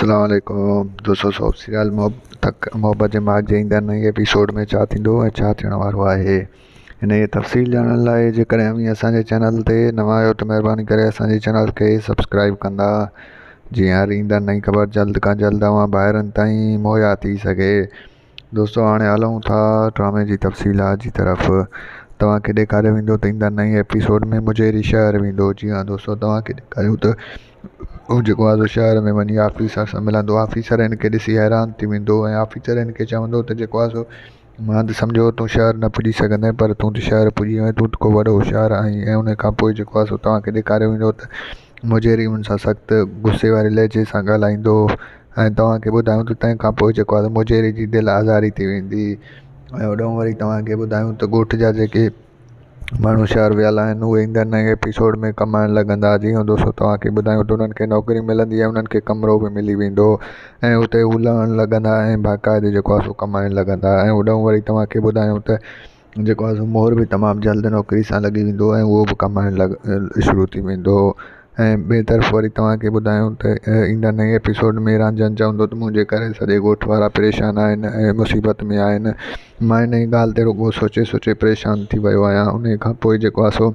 अस्सलाम वालेकुम दोस्तों, सत श्री अकाल। मोहब्बत जे माग जे ईंदड़ नए एपिसोड में छा थींदो ऐं छा थियण वारो आहे, हिन जी तफ़सील ॼाणण लाइ जेकॾहिं अव्हीं असांजे चैनल ते नवां आहियो त महिरबानी करे असांजे चैनल खे सब्सक्राइब कंदा, जीअं हर ईंदड़ नई ख़बर जल्द खां जल्द अव्हां ॿाहिरनि ताईं मुहैया थी सघे। दोस्तों हाणे हलूं था ड्रामे जी तफ़सीलात जी तरफ़। तव्हांखे ॾेखारियो वेंदो त ईंदड़ नई एपिसोड में मुजेरी शहर वेंदो। जी हाँ दोस्तों, तव्हांखे ॾेखारियूं त हू जेको आहे शहर में वञी ऑफिसर सां मिलंदो। ऑफिसर हिन खे ॾिसी हैरान थी वेंदो ऐं ऑफिसर हिन खे चवंदो त जेको आहे सो मां त सम्झो तूं शहर न पुॼी सघंदे, पर तूं त शहर पुॼी वएं, तूं त को वॾो होशियारु आहीं। ऐं उन खां पोइ जेको आहे सो तव्हांखे ॾेखारियो वेंदो त मुजेरी हुन सां सख़्तु गुस्से वारे लहजे सां ॻाल्हाईंदो ऐं तव्हांखे ॿुधायूं त तंहिंखां पोइ जेको आहे मुजेरी जी दिलि आज़ारी थी वेंदी। ऐं होॾो वरी तव्हांखे ॿुधायूं त ॻोठ जा जेके माण्हू शहर वियल आहिनि उहे ईंदड़ नए एपिसोड में कमाइण लॻंदा। जीअं दोस्तों तव्हांखे ॿुधायूं त उन्हनि खे नौकिरी मिलंदी ऐं उन्हनि खे कमिरो बि मिली वेंदो ऐं उते हू लहण लॻंदा ऐं बाक़ाइदे जेको आहे सो कमाइण लॻंदा। ऐं होॾो वरी तव्हांखे ॿुधायूं त जेको आहे सो मोर बि तमामु जल्द नौकिरी सां लॻी वेंदो ऐं उहो बि कमाइण शुरू थी वेंदो। ऐं ॿिए तरफ़ वरी तव्हांखे ॿुधायूं त ईंदड़ नए एपिसोड में रांझनि चवंदो त मुंहिंजे करे सॼे ॻोठ वारा परेशान आहिनि ऐं मुसीबत में आहिनि। मां हिन ई ॻाल्हि ते रुॻो सोचे सोचे परेशान थी वियो आहियां। उन खां पोइ जेको आहे सो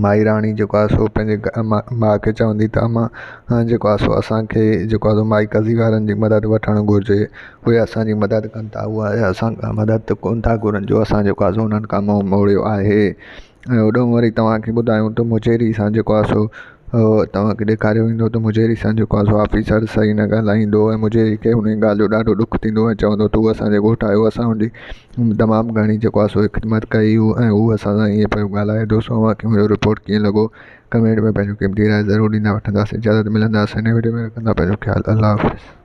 माई राणी जेको आहे सो पंहिंजे माउ खे चवंदी त अम्मा जेको आहे सो असांखे जेको आहे सो माई कज़ी वारनि जी मदद वठणु घुरिजे। उहे असांजी मदद कनि था, उहा असां खां मदद कोन था घुरनि, जो असां जेको आहे सो उन्हनि खां मुंहुं मोड़ियो आहे। ऐं होॾो वरी तव्हांखे ॿुधायूं त मुजेरी सां जेको आहे सो तव्हांखे ॾेखारियो वेंदो त मुजेरी सां जेको आहे सो ऑफिसर सही न ॻाल्हाईंदो ऐं मुजेरी खे हुन ॻाल्हि जो ॾाढो ॾुख थींदो ऐं चवंदो तूं असांजे ॻोठु आयो, असां हुनजी तमामु घणी जेको आहे सो ख़िदमत कई ऐं हू असां सां ईअं पियो ॻाल्हाए। दोस्तों तव्हांखे मुंहिंजो रिपोर्ट कीअं लॻो कमेंट में पंहिंजो क़ीमती राय ज़रूरु ॾींदा। वठंदासीं, इजाज़त मिलंदासीं हिन वीडियो में। रखंदा पंहिंजो ख़्यालु। अल्लाह हाफ़िज़।